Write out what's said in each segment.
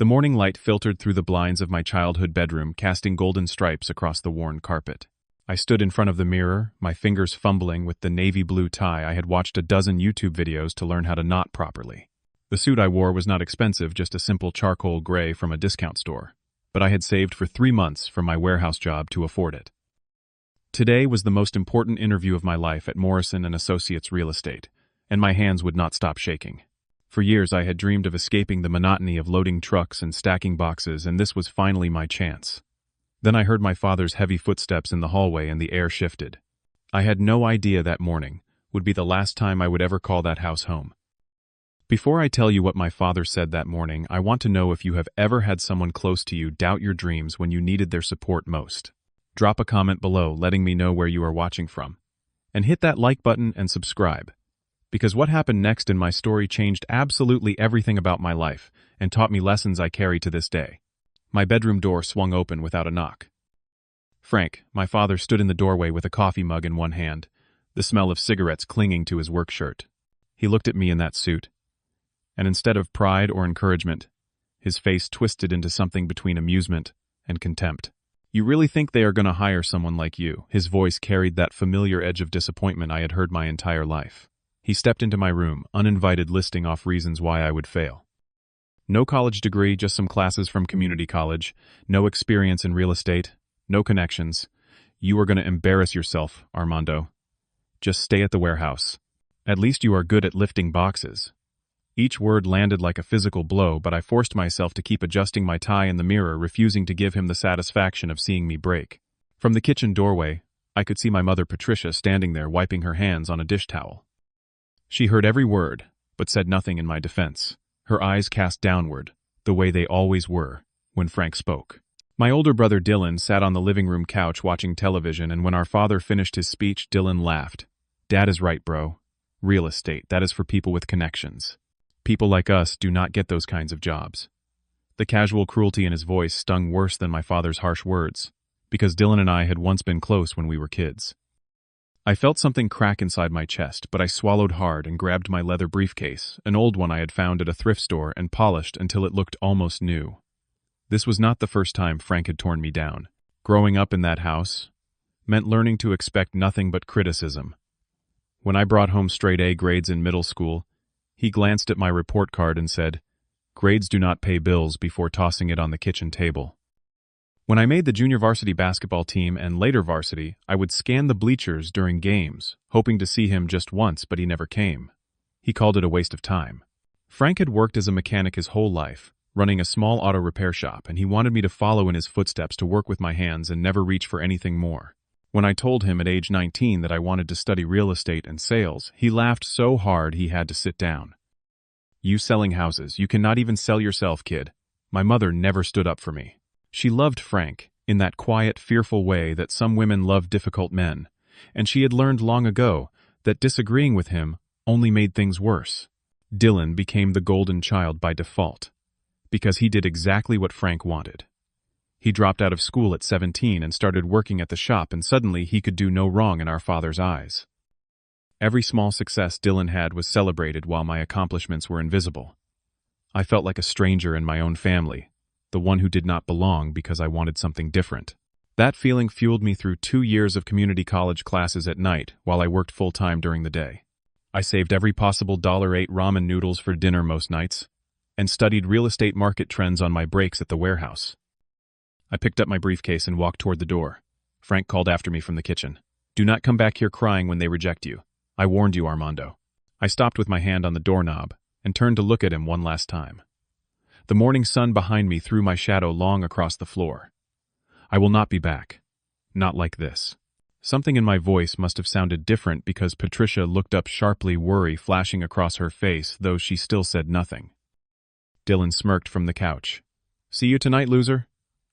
The morning light filtered through the blinds of my childhood bedroom, casting golden stripes across the worn carpet. I stood in front of the mirror, my fingers fumbling with the navy blue tie I had watched a dozen YouTube videos to learn how to knot properly. The suit I wore was not expensive, just a simple charcoal gray from a discount store, but I had saved for 3 months from my warehouse job to afford it. Today was the most important interview of my life at Morrison & Associates Real Estate, and my hands would not stop shaking. For years I had dreamed of escaping the monotony of loading trucks and stacking boxes, and this was finally my chance. Then I heard my father's heavy footsteps in the hallway and the air shifted. I had no idea that morning would be the last time I would ever call that house home. Before I tell you what my father said that morning, I want to know if you have ever had someone close to you doubt your dreams when you needed their support most. Drop a comment below letting me know where you are watching from. And hit that like button and subscribe. Because what happened next in my story changed absolutely everything about my life and taught me lessons I carry to this day. My bedroom door swung open without a knock. Frank, my father, stood in the doorway with a coffee mug in one hand, the smell of cigarettes clinging to his work shirt. He looked at me in that suit, and instead of pride or encouragement, his face twisted into something between amusement and contempt. "You really think they are going to hire someone like you?" His voice carried that familiar edge of disappointment I had heard my entire life. He stepped into my room, uninvited, listing off reasons why I would fail. No college degree, just some classes from community college, no experience in real estate, no connections. "You are going to embarrass yourself, Armando. Just stay at the warehouse. At least you are good at lifting boxes." Each word landed like a physical blow, but I forced myself to keep adjusting my tie in the mirror, refusing to give him the satisfaction of seeing me break. From the kitchen doorway, I could see my mother Patricia standing there wiping her hands on a dish towel. She heard every word, but said nothing in my defense, her eyes cast downward, the way they always were, when Frank spoke. My older brother Dylan sat on the living room couch watching television, and when our father finished his speech, Dylan laughed. "Dad is right, bro. Real estate, that is for people with connections. People like us do not get those kinds of jobs." The casual cruelty in his voice stung worse than my father's harsh words, because Dylan and I had once been close when we were kids. I felt something crack inside my chest, but I swallowed hard and grabbed my leather briefcase, an old one I had found at a thrift store and polished until it looked almost new. This was not the first time Frank had torn me down. Growing up in that house meant learning to expect nothing but criticism. When I brought home straight A grades in middle school, he glanced at my report card and said, "Grades do not pay bills," before tossing it on the kitchen table. When I made the junior varsity basketball team and later varsity, I would scan the bleachers during games, hoping to see him just once, but he never came. He called it a waste of time. Frank had worked as a mechanic his whole life, running a small auto repair shop, and he wanted me to follow in his footsteps, to work with my hands and never reach for anything more. When I told him at age 19 that I wanted to study real estate and sales, he laughed so hard he had to sit down. "You selling houses, you cannot even sell yourself, kid." My mother never stood up for me. She loved Frank, in that quiet, fearful way that some women love difficult men, and she had learned long ago that disagreeing with him only made things worse. Dylan became the golden child by default, because he did exactly what Frank wanted. He dropped out of school at 17 and started working at the shop, and suddenly he could do no wrong in our father's eyes. Every small success Dylan had was celebrated while my accomplishments were invisible. I felt like a stranger in my own family, the one who did not belong because I wanted something different. That feeling fueled me through 2 years of community college classes at night while I worked full-time during the day. I saved every possible $8 ramen noodles for dinner most nights, and studied real estate market trends on my breaks at the warehouse. I picked up my briefcase and walked toward the door. Frank called after me from the kitchen. "Do not come back here crying when they reject you. I warned you, Armando." I stopped with my hand on the doorknob and turned to look at him one last time. The morning sun behind me threw my shadow long across the floor. "I will not be back. Not like this." Something in my voice must have sounded different because Patricia looked up sharply, worry flashing across her face, though she still said nothing. Dylan smirked from the couch. "See you tonight, loser."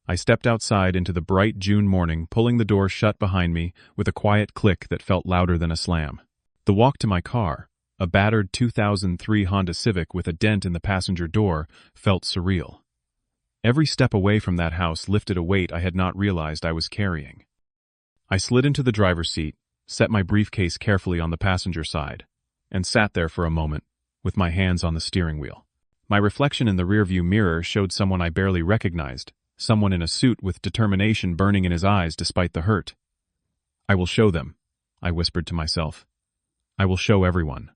I stepped outside into the bright June morning, pulling the door shut behind me with a quiet click that felt louder than a slam. The walk to my car, a battered 2003 Honda Civic with a dent in the passenger door, felt surreal. Every step away from that house lifted a weight I had not realized I was carrying. I slid into the driver's seat, set my briefcase carefully on the passenger side, and sat there for a moment, with my hands on the steering wheel. My reflection in the rearview mirror showed someone I barely recognized, someone in a suit with determination burning in his eyes despite the hurt. "I will show them," I whispered to myself. "I will show everyone."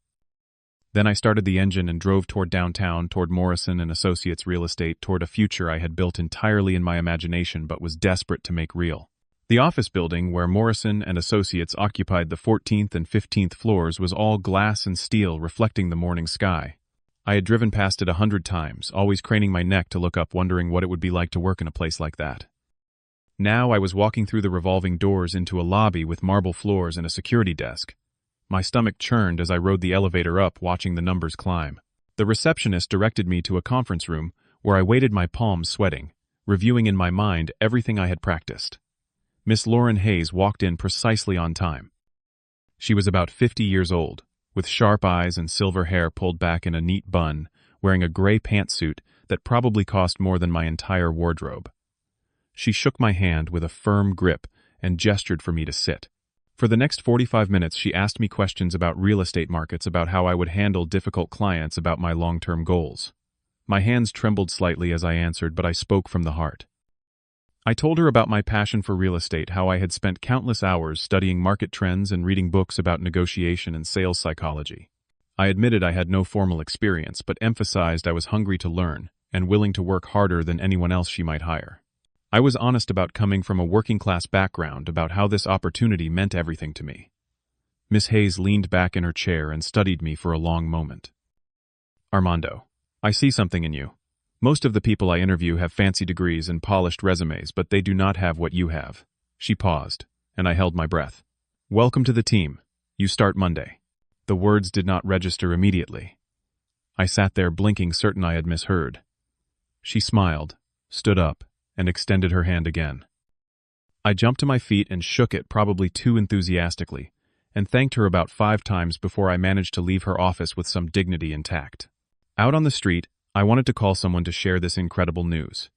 Then I started the engine and drove toward downtown, toward Morrison and Associates Real Estate, toward a future I had built entirely in my imagination but was desperate to make real. The office building where Morrison and Associates occupied the 14th and 15th floors was all glass and steel, reflecting the morning sky. I had driven past it 100 times, always craning my neck to look up, wondering what it would be like to work in a place like that. Now I was walking through the revolving doors into a lobby with marble floors and a security desk. My stomach churned as I rode the elevator up, watching the numbers climb. The receptionist directed me to a conference room where I waited, my palms sweating, reviewing in my mind everything I had practiced. Miss Lauren Hayes walked in precisely on time. She was about 50 years old, with sharp eyes and silver hair pulled back in a neat bun, wearing a gray pantsuit that probably cost more than my entire wardrobe. She shook my hand with a firm grip and gestured for me to sit. For the next 45 minutes, she asked me questions about real estate markets, about how I would handle difficult clients, about my long-term goals. My hands trembled slightly as I answered, but I spoke from the heart. I told her about my passion for real estate, how I had spent countless hours studying market trends and reading books about negotiation and sales psychology. I admitted I had no formal experience, but emphasized I was hungry to learn and willing to work harder than anyone else she might hire. I was honest about coming from a working-class background, about how this opportunity meant everything to me. Miss Hayes leaned back in her chair and studied me for a long moment. "Armando, I see something in you. Most of the people I interview have fancy degrees and polished resumes, but they do not have what you have." She paused, and I held my breath. "Welcome to the team. You start Monday." The words did not register immediately. I sat there blinking, certain I had misheard. She smiled, stood up, and extended her hand again. I jumped to my feet and shook it, probably too enthusiastically, and thanked her about 5 times before I managed to leave her office with some dignity intact. Out on the street, I wanted to call someone to share this incredible news.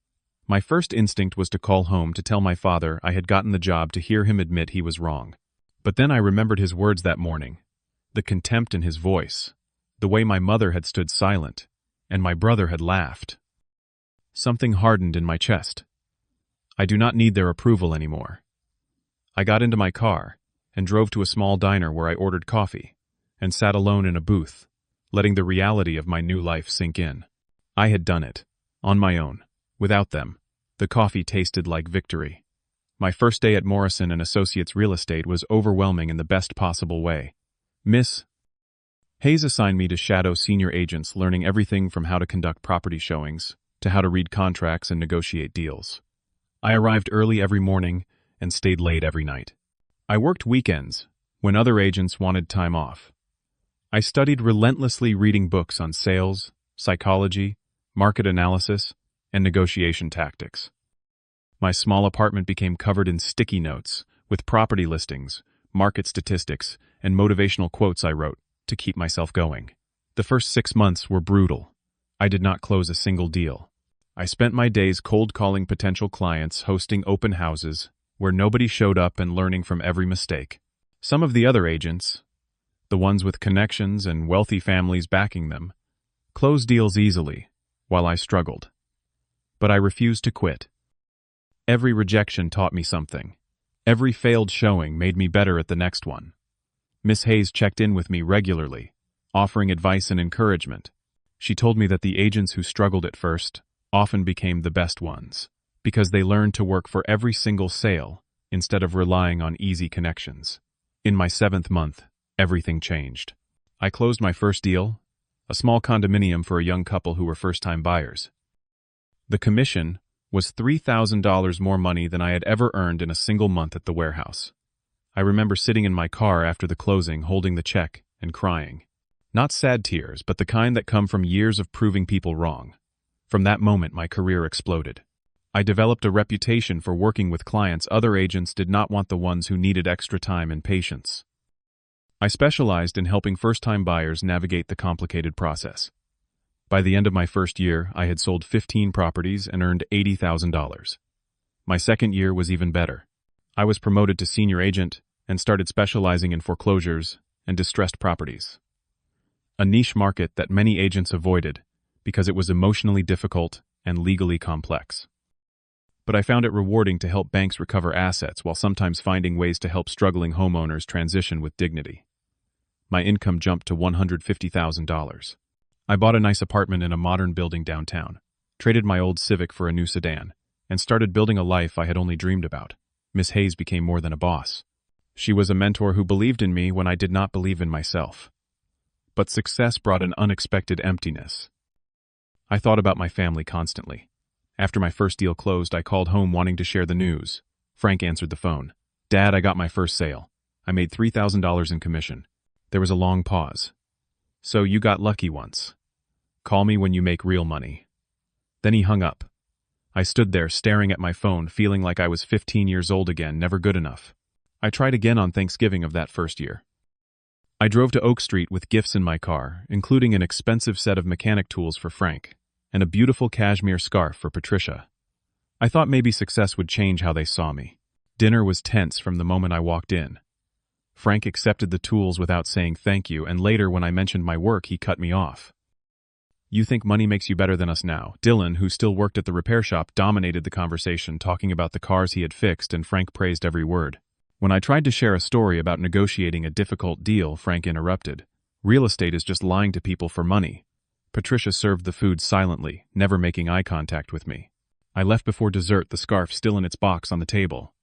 My first instinct was to call home to tell my father I had gotten the job, to hear him admit he was wrong. But then I remembered his words that morning, the contempt in his voice, the way my mother had stood silent, and my brother had laughed. Something hardened in my chest. I do not need their approval anymore. I got into my car and drove to a small diner where I ordered coffee and sat alone in a booth, letting the reality of my new life sink in. I had done it, on my own, without them. The coffee tasted like victory. My first day at Morrison and Associates Real Estate was overwhelming in the best possible way. Miss Hayes assigned me to shadow senior agents, learning everything from how to conduct property showings to how to read contracts and negotiate deals. I arrived early every morning and stayed late every night. I worked weekends when other agents wanted time off. I studied relentlessly, reading books on sales, psychology, market analysis, and negotiation tactics. My small apartment became covered in sticky notes with property listings, market statistics, and motivational quotes I wrote to keep myself going. The first 6 months were brutal. I did not close a single deal. I spent my days cold calling potential clients, hosting open houses where nobody showed up, and learning from every mistake. Some of the other agents, the ones with connections and wealthy families backing them, closed deals easily, while I struggled. But I refused to quit. Every rejection taught me something. Every failed showing made me better at the next one. Miss Hayes checked in with me regularly, offering advice and encouragement. She told me that the agents who struggled at first often became the best ones, because they learned to work for every single sale instead of relying on easy connections. In my 7th month, everything changed. I closed my first deal, a small condominium for a young couple who were first-time buyers. The commission was $3,000 more money than I had ever earned in a single month at the warehouse. I remember sitting in my car after the closing, holding the check and crying. Not sad tears, but the kind that come from years of proving people wrong. From that moment, my career exploded. I developed a reputation for working with clients other agents did not want, the ones who needed extra time and patience. I specialized in helping first-time buyers navigate the complicated process. By the end of my first year, I had sold 15 properties and earned $80,000. My second year was even better. I was promoted to senior agent and started specializing in foreclosures and distressed properties, a niche market that many agents avoided because it was emotionally difficult and legally complex. But I found it rewarding to help banks recover assets while sometimes finding ways to help struggling homeowners transition with dignity. My income jumped to $150,000. I bought a nice apartment in a modern building downtown, traded my old Civic for a new sedan, and started building a life I had only dreamed about. Miss Hayes became more than a boss. She was a mentor who believed in me when I did not believe in myself. But success brought an unexpected emptiness. I thought about my family constantly. After my first deal closed, I called home wanting to share the news. Frank answered the phone. "Dad, I got my first sale. I made $3,000 in commission." There was a long pause. "So you got lucky once. Call me when you make real money." Then he hung up. I stood there staring at my phone, feeling like I was 15 years old again, never good enough. I tried again on Thanksgiving of that first year. I drove to Oak Street with gifts in my car, including an expensive set of mechanic tools for Frank and a beautiful cashmere scarf for Patricia. I thought maybe success would change how they saw me. Dinner was tense from the moment I walked in. Frank accepted the tools without saying thank you, and later when I mentioned my work, he cut me off. "You think money makes you better than us now?" Dylan, who still worked at the repair shop, dominated the conversation, talking about the cars he had fixed, and Frank praised every word. When I tried to share a story about negotiating a difficult deal, Frank interrupted. "Real estate is just lying to people for money." Patricia served the food silently, never making eye contact with me. I left before dessert, the scarf still in its box on the table.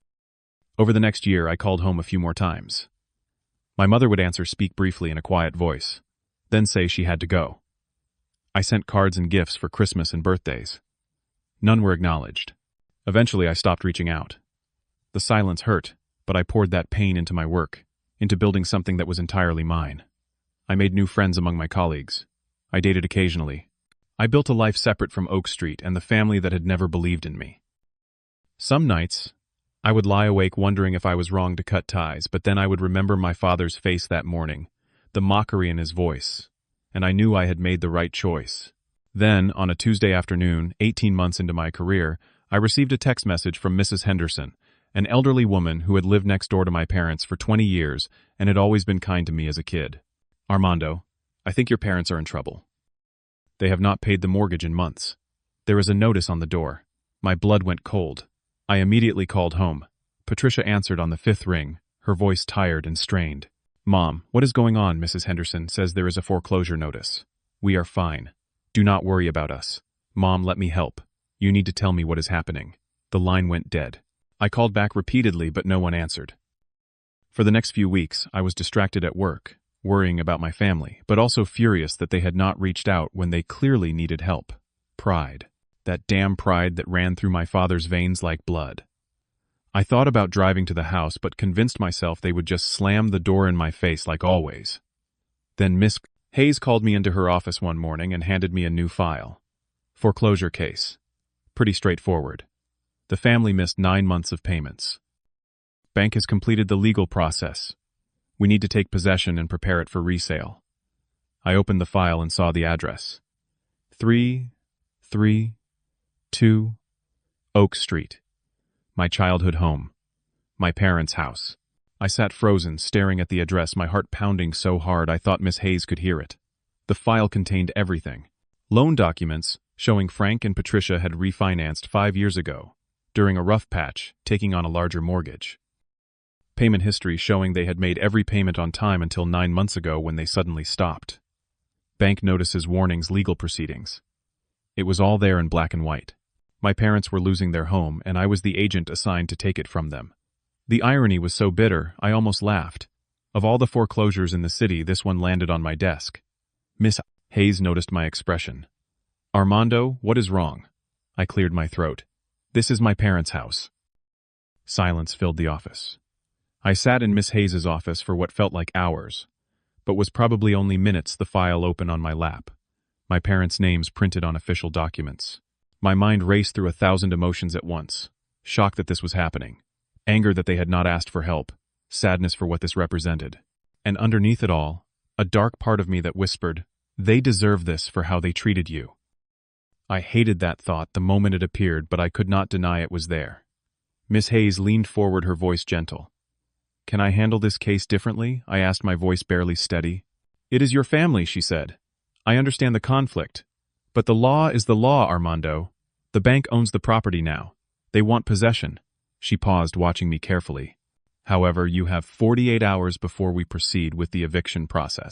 Over the next year, I called home a few more times. My mother would answer, speak briefly in a quiet voice, then say she had to go. I sent cards and gifts for Christmas and birthdays. None were acknowledged. Eventually, I stopped reaching out. The silence hurt, but I poured that pain into my work, into building something that was entirely mine. I made new friends among my colleagues. I dated occasionally. I built a life separate from Oak Street and the family that had never believed in me. Some nights, I would lie awake wondering if I was wrong to cut ties, but then I would remember my father's face that morning, the mockery in his voice, and I knew I had made the right choice. Then, on a Tuesday afternoon, 18 months into my career, I received a text message from Mrs. Henderson, an elderly woman who had lived next door to my parents for 20 years and had always been kind to me as a kid. "Armando, I think your parents are in trouble. They have not paid the mortgage in months. There is a notice on the door." My blood went cold. I immediately called home. Patricia answered on the 5th ring, her voice tired and strained. "Mom, what is going on?" Mrs. Henderson says there is a foreclosure notice. "We are fine. Do not worry about us." "Mom, let me help. You need to tell me what is happening." The line went dead. I called back repeatedly, but no one answered. For the next few weeks, I was distracted at work, worrying about my family, but also furious that they had not reached out when they clearly needed help. Pride. That damn pride that ran through my father's veins like blood. I thought about driving to the house, but convinced myself they would just slam the door in my face like always. Then Miss Hayes called me into her office one morning and handed me a new file. Foreclosure case. Pretty straightforward. The family missed 9 months of payments. Bank has completed the legal process. We need to take possession and prepare it for resale. I opened the file and saw the address. 332 Oak Street. My childhood home. My parents' house. I sat frozen, staring at the address, my heart pounding so hard I thought Miss Hayes could hear it. The file contained everything. Loan documents showing Frank and Patricia had refinanced 5 years ago, during a rough patch, taking on a larger mortgage. Payment history showing they had made every payment on time until 9 months ago when they suddenly stopped. Bank notices, warnings, legal proceedings. It was all there in black and white. My parents were losing their home, and I was the agent assigned to take it from them. The irony was so bitter, I almost laughed. Of all the foreclosures in the city, this one landed on my desk. Miss Hayes noticed my expression. "Armando, what is wrong?" I cleared my throat. "This is my parents' house." Silence filled the office. I sat in Miss Hayes' office for what felt like hours, but was probably only minutes, the file open on my lap. My parents' names printed on official documents. My mind raced through 1,000 emotions at once. Shock that this was happening. Anger that they had not asked for help. Sadness for what this represented. And underneath it all, a dark part of me that whispered, "They deserve this for how they treated you." I hated that thought the moment it appeared, but I could not deny it was there. Miss Hayes leaned forward, her voice gentle. "Can I handle this case differently?" I asked, my voice barely steady. "It is your family," she said. "I understand the conflict, But the law is the law, Armando. The bank owns the property now. They want possession. She paused, watching me carefully. However, you have 48 hours before we proceed with the eviction process.